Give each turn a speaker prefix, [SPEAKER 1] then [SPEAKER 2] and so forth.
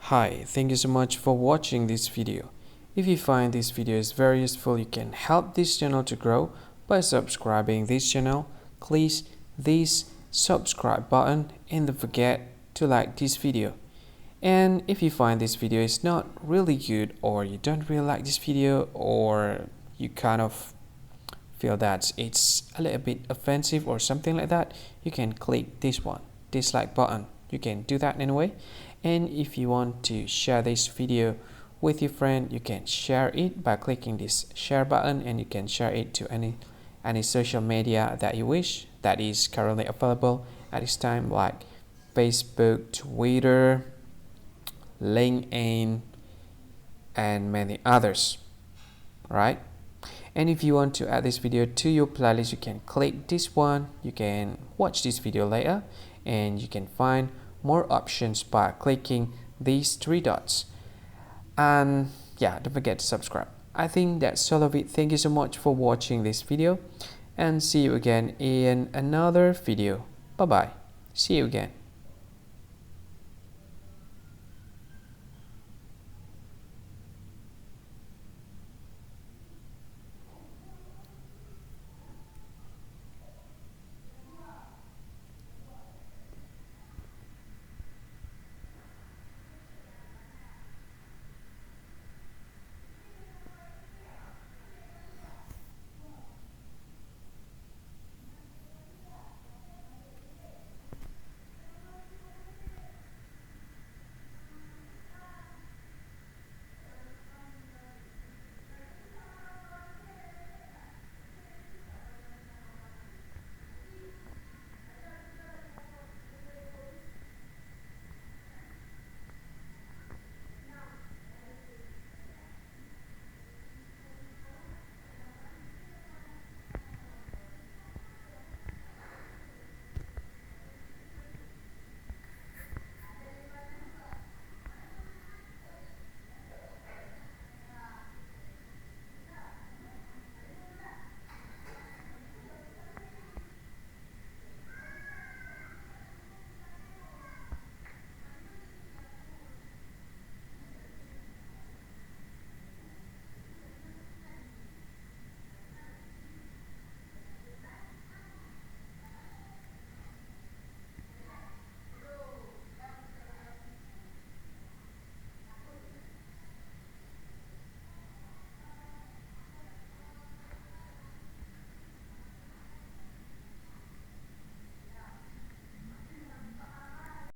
[SPEAKER 1] Hi, thank you so much for watching this video. If you find this video is very useful, you can help this channel to grow by subscribing this channel. Please this subscribe button and don't forget to like this video. And if you find this video is not really good, or you don't really like this video, or you kind of feel that it's a little bit offensive or something like that, you can click this one, dislike button. You can do that anyway. And if you want to share this video with your friend, you can share it by clicking this share button, and you can share it to any social media that you wish that is currently available at this time, like Facebook, Twitter, LinkedIn, and many others, right? And if you want to add this video to your playlist, you can click this one. You can watch this video later, and you can find more options by clicking these three dots. And yeah, don't forget to subscribe. I think that's all of it. Thank you so much for watching this video, and see you again in another video. Bye bye. See you again.